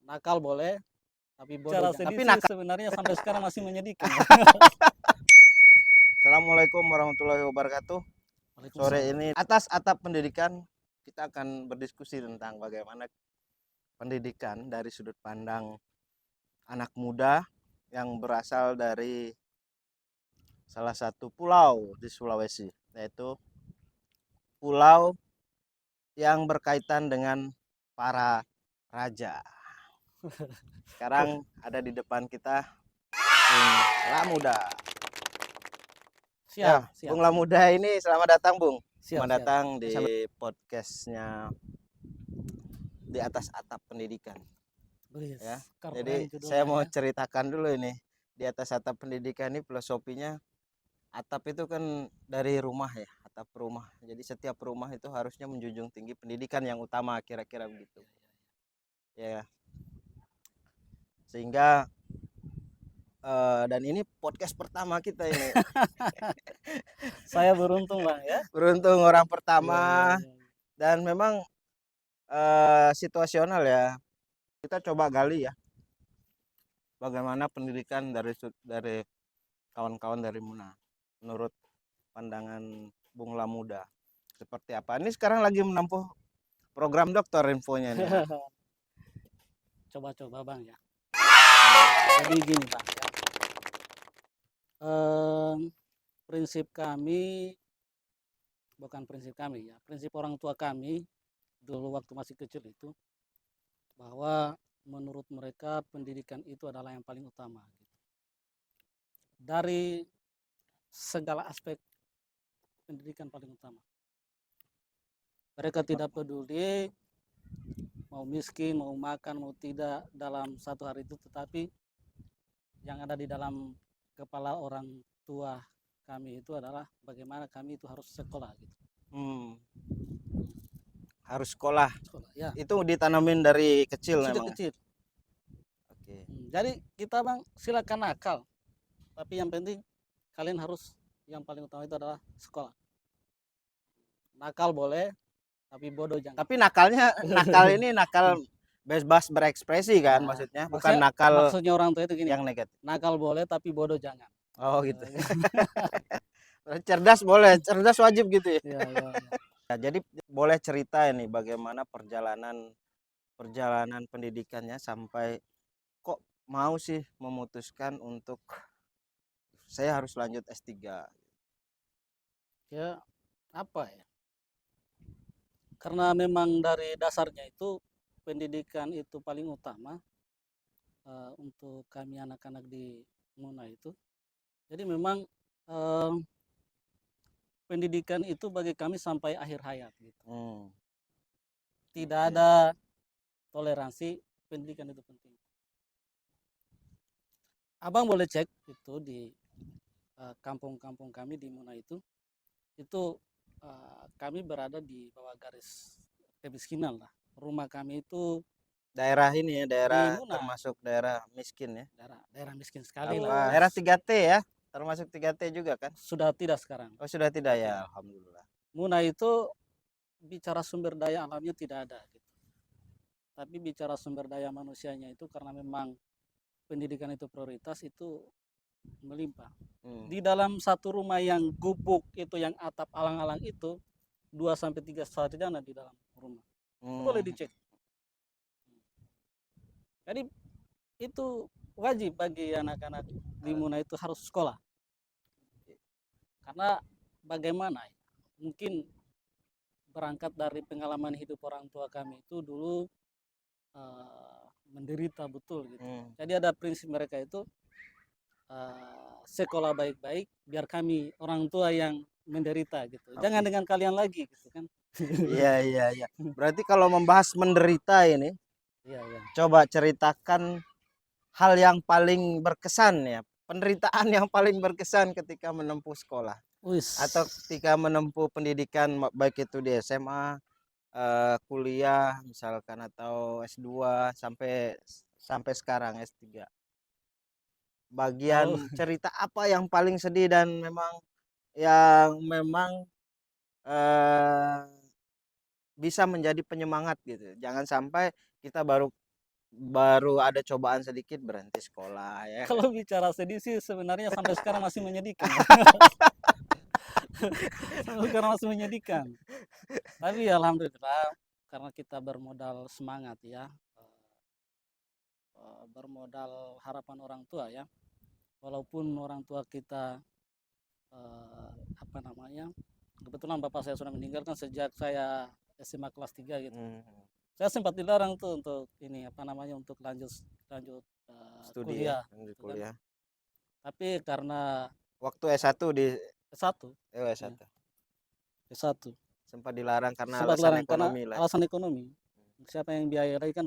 Nakal boleh, tapi bodoh Cara jangan. sedih Tapi sih nakal. sebenarnya sampai sekarang masih menyedihkan. Assalamualaikum warahmatullahi wabarakatuh. Sore Waalaikumsalam. ini atas atap pendidikan kita akan berdiskusi tentang bagaimana pendidikan dari sudut pandang anak muda yang berasal dari salah satu pulau di Sulawesi, yaitu pulau yang berkaitan dengan para raja. Sekarang ada di depan kita Bung Lamuda. Ya, Siap. Bung Lamuda ini selamat datang, Bung. Siap. Selamat datang di podcastnya Di Atas Atap Pendidikan. Wih, Ya. keren Jadi judulnya saya mau ya. ceritakan dulu ini. Di Atas Atap Pendidikan ini filosofinya, atap itu kan dari rumah ya, atap rumah. Jadi setiap rumah itu harusnya menjunjung tinggi pendidikan yang utama, kira-kira begitu. Ya. Sehingga dan ini podcast pertama kita ini. Saya beruntung Bang ya. Beruntung orang pertama. Iya. Dan memang situasional ya. Kita coba gali ya, bagaimana pendidikan dari kawan-kawan dari Muna menurut pandangan Bung Lamuda seperti apa. Ini sekarang lagi menempuh program doktor infonya nih. Coba-coba Bang ya. Jadi gini Bang ya. Prinsip kami, bukan prinsip kami ya, prinsip orang tua kami dulu waktu masih kecil itu, bahwa menurut mereka pendidikan itu adalah yang paling utama gitu. Dari segala aspek pendidikan paling utama. Mereka tidak peduli mau miskin, mau makan, mau tidak dalam satu hari itu, tetapi yang ada di dalam kepala orang tua kami itu adalah bagaimana kami itu harus sekolah gitu. Harus sekolah. Ya. Itu ditanamin dari kecil Sudah memang. kecil. Oke. Jadi kita Bang silakan nakal, tapi yang penting kalian harus, yang paling utama itu adalah sekolah. Nakal boleh, tapi bodoh jangan. Tapi nakal ini nakal bebas berekspresi kan, Nah, maksudnya bukan nakal maksudnya orang tua itu gini, yang negatif. nakal boleh tapi bodoh jangan. Oh gitu. Cerdas boleh, cerdas wajib gitu ya. Ya. Nah, jadi boleh cerita ini bagaimana perjalanan pendidikannya sampai kok mau sih memutuskan untuk saya harus lanjut S3. Ya, apa ya? Karena memang dari dasarnya itu pendidikan itu paling utama untuk kami anak-anak di Muna itu. Jadi memang pendidikan itu bagi kami sampai akhir hayat gitu. Tidak ada toleransi, pendidikan itu penting. Abang boleh cek itu di kampung-kampung kami di Muna itu kami berada di bawah garis kemiskinan lah. Rumah kami itu Daerah ini ya, daerah Muna, termasuk daerah miskin ya. Daerah miskin sekali lah. Daerah 3T ya, termasuk 3T juga kan? Sudah tidak sekarang. Oh sudah tidak ya, alhamdulillah. Muna itu bicara sumber daya alamnya tidak ada gitu. Tapi bicara sumber daya manusianya itu, karena memang pendidikan itu prioritas, itu melimpah. Di dalam satu rumah yang gubuk itu, yang atap alang-alang itu, 2-3 sarjana di dalam rumah. Boleh dicek. Jadi itu wajib bagi anak-anak di Muna itu harus sekolah. Karena bagaimana ya, mungkin berangkat dari pengalaman hidup orang tua kami itu dulu menderita betul gitu. Jadi ada prinsip mereka itu sekolah baik-baik biar kami orang tua yang menderita gitu. Jangan dengan kalian lagi gitu kan. Iya. Berarti kalau membahas menderita ini, iya. Coba ceritakan hal yang paling berkesan ya, penderitaan yang paling berkesan ketika menempuh sekolah. Atau ketika menempuh pendidikan, baik itu di SMA, kuliah misalkan, atau S2 sampai sekarang S3. Bagian cerita apa yang paling sedih dan memang bisa menjadi penyemangat gitu. Jangan sampai kita baru baru ada cobaan sedikit berhenti sekolah ya. Kalau bicara sedih sih sebenarnya sampai sekarang masih menyedihkan. Sampai sekarang masih menyedihkan. Tapi alhamdulillah karena kita bermodal semangat ya, bermodal harapan orang tua ya. Walaupun orang tua kita apa namanya, kebetulan bapak saya sudah meninggal kan sejak saya SMA kelas 3 gitu. Saya sempat dilarang tuh untuk ini apa namanya, untuk lanjut Studi kuliah ya, lanjut gitu kan. kuliah. Tapi karena Waktu S1 di S1 S1 S1 sempat dilarang karena sempat alasan dilarang karena ekonomi lah. alasan ekonomi. Siapa yang biayai kan